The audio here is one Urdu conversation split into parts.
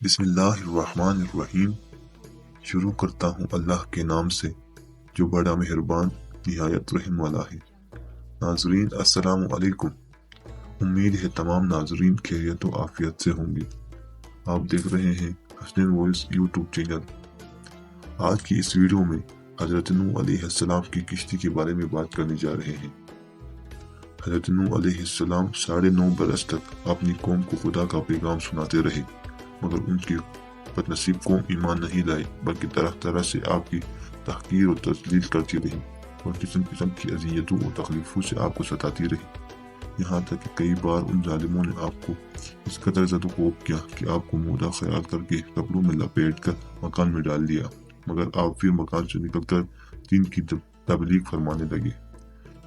بسم اللہ الرحمن الرحیم۔ شروع کرتا ہوں اللہ کے نام سے جو بڑا مہربان نہایت رحم والا ہے۔ ناظرین السلام علیکم۔ امید ہے تمام ناظرین خیریت و عافیت سے ہوں گے۔ آپ دیکھ رہے ہیں حسنین وائس یوٹیوب چینل۔ آج کی اس ویڈیو میں حضرت نوح علیہ السلام کی کشتی کے بارے میں بات کرنے جا رہے ہیں۔ حضرت نوح علیہ السلام 9.5 برس تک اپنی قوم کو خدا کا پیغام سناتے رہے، مگر ان کی بدنصیب قوم ایمان نہیں لائے، بلکہ طرح طرح سے آپ کی تحقیر و تذلیل کرتی رہی اور قسم قسم کی اذیتوں اور تکلیفوں سے آپ کو ستاتی رہی، یہاں تک کہ کئی بار ان ظالموں نے آپ کو اس قدر زد و خوف کیا کہ آپ کو مردہ خیال کر کے قبروں میں لپیٹ کر مکان میں ڈال دیا، مگر آپ پھر مکان سے نکل کر دین کی تبلیغ فرمانے لگے۔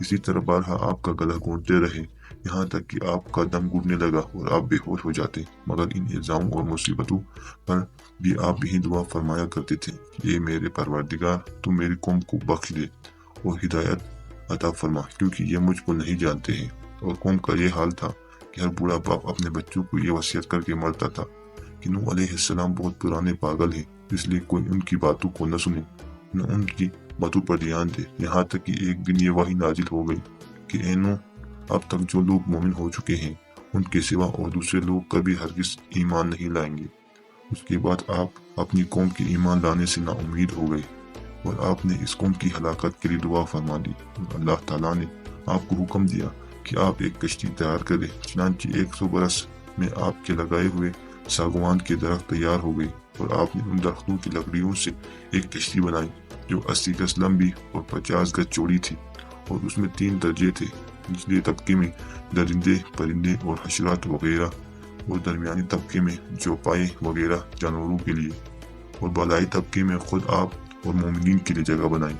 اسی طرح بارہا آپ کا گلا گھونٹتے رہے، یہاں تک کہ آپ کا دم گھٹنے لگا اور آپ بے ہوش ہو جاتے، مگر ان الزاموں اور مصیبتوں پر بھی آپ یہی دعا فرمایا کرتے تھے کہ اے میرے پروردگار، تو میری قوم کو بخش دے اور ہدایت عطا فرما، کیونکہ یہ مجھ کو نہیں جانتے ہیں۔ اور قوم کا یہ حال تھا کہ ہر بوڑھا باپ اپنے بچوں کو یہ وصیت کر کے مرتا تھا کہ نوح علیہ السلام بہت پرانے پاگل ہیں، اس لیے کوئی ان کی باتوں کو نہ سنے، نہ ان کی باتوں پر دھیان دے، یہاں تک کہ ایک دن یہ وحی نازل ہو گئی کہ اے نوح، اب تک جو لوگ مومن ہو چکے ہیں ان کے سوا اور دوسرے لوگ کبھی ہرگز ایمان نہیں لائیں گے۔ اس کے بعد آپ اپنی قوم کے ایمان لانے سے نا امید ہو گئے اور آپ نے اس قوم کی ہلاکت کے لیے دعا فرما دی، اور اللہ تعالیٰ نے آپ کو حکم دیا کہ آپ ایک کشتی تیار کریں۔ چنانچہ 100 برس میں آپ کے لگائے ہوئے ساگوان کے درخت تیار ہو گئے، اور آپ نے ان درختوں کی لکڑیوں سے ایک کشتی بنائی جو 80 گز لمبی اور 50 گز چوڑی تھی، اور اس میں 3 درجے تھے، نچلے طبقے میں درندے پرندے اور حشرات وغیرہ، اور درمیانی طبقے میں چوپائے وغیرہ جانوروں کے لیے، اور بالائی طبقے میں خود آپ اور مومنین کے لیے جگہ بنائی۔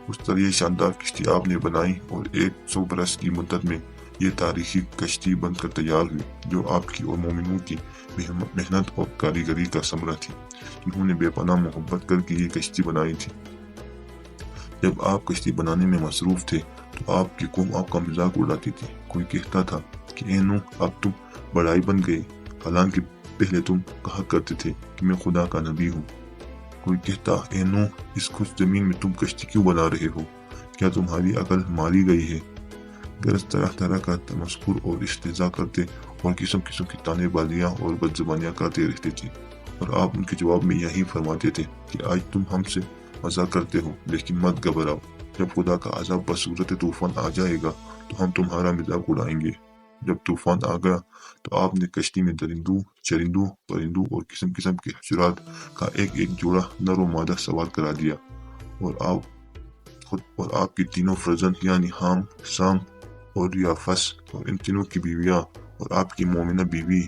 اس طرح یہ شاندار کشتی آپ نے بنائی، اور 100 برس کی مدت میں یہ تاریخی کشتی بن کر تیار ہوئی، جو آپ کی اور مومنوں کی محنت اور کاریگری کا ثمرہ تھی، جنہوں نے بے پناہ محبت کر کے یہ کشتی بنائی تھی۔ جب آپ کشتی بنانے میں مصروف تھے تو آپ کی قوم آپ کا مذاق اڑاتی تھی۔ کوئی کہتا تھا کہ اے نوح، اب تم بڑائی بن گئے، حالانکہ پہلے تم کہا کرتے تھے کہ میں خدا کا نبی ہوں۔ کوئی کہتا، اے نوح، اس خشک زمین میں تم کشتی کیوں بنا رہے ہو؟ کیا تمہاری عقل ماری گئی ہے؟ غرض طرح طرح کا تمسخر اور استہزاء کرتے اور قسم قسم کی تانے بازیاں اور بد زبانیاں کرتے رہتے تھے، اور آپ ان کے جواب میں یہی فرماتے تھے کہ آج تم ہم سے مزاق کرتے ہو، لیکن مت گھبراؤ، جب خدا کا عذاب بصورت طوفان آ جائے گا تو ہم تمہارا مذاق اڑائیں گے۔ جب طوفان آ گیا تو آپ نے کشتی میں درندوں، چرندوں، پرندوں اور قسم قسم کے حشرات کا ایک ایک جوڑا نر و مادہ سوار کرا دیا، اور آپ کی تینوں فرزند یعنی حام، سام اور یافس اور ان تینوں کی بیویاں اور آپ کی مومنہ بیوی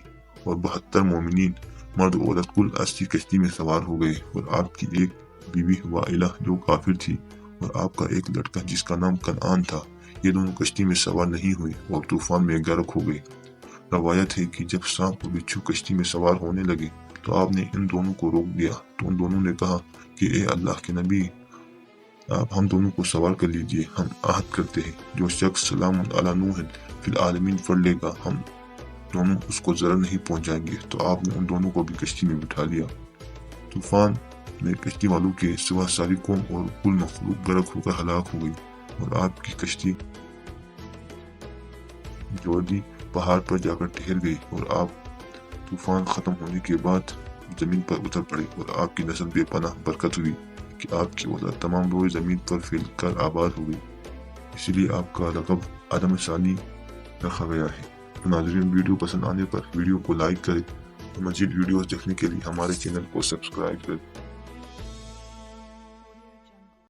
اور 72 مومنین مرد و عورت کل 80 کشتی میں سوار ہو گئے، اور آپ کی ایک بیوی وائلہ جو کافر تھی، اور آپ کا ایک لڑکا جس کا نام کنعان تھا، یہ دونوں کشتی میں سوار نہیں ہوئے اور طوفان میں غرق ہو گئے۔ روایت ہے کہ جب سانپ اور بچھو کشتی میں سوار ہونے لگے تو آپ نے ان دونوں کو روک دیا، تو ان دونوں نے کہا کہ اے اللہ کے نبی، آپ ہم دونوں کو سوار کر لیجئے، ہم عہد کرتے ہیں جو شخص سلام علی نوح فی العالمین پڑھ لے گا ہم دونوں اس کو ضرر نہیں پہنچائیں گے۔ تو آپ نے ان دونوں کو بھی کشتی میں بٹھا لیا۔ طوفان میں کشتی والوں کے سوا ساری قوم اور کل مخلوق غرق ہو کر ہلاک ہو گئی، اور آپ کی کشتی جودی پہاڑ پر جا کر ٹھہر گئی، اور آپ طوفان ختم ہونے کے بعد زمین پر اتر پڑے، اور آپ کی نسل بے پناہ برکت ہوئی کہ آپ کی اولاد تمام روئے زمین پر پھیل کر آباد ہو گئی، اسی لیے آپ کا لقب آدم ثانی رکھا گیا ہے۔ تو ناظرین، ویڈیو پسند آنے پر ویڈیو کو لائک کریں اور مزید ویڈیوز دیکھنے کے لیے ہمارے چینل کو سبسکرائب کریں۔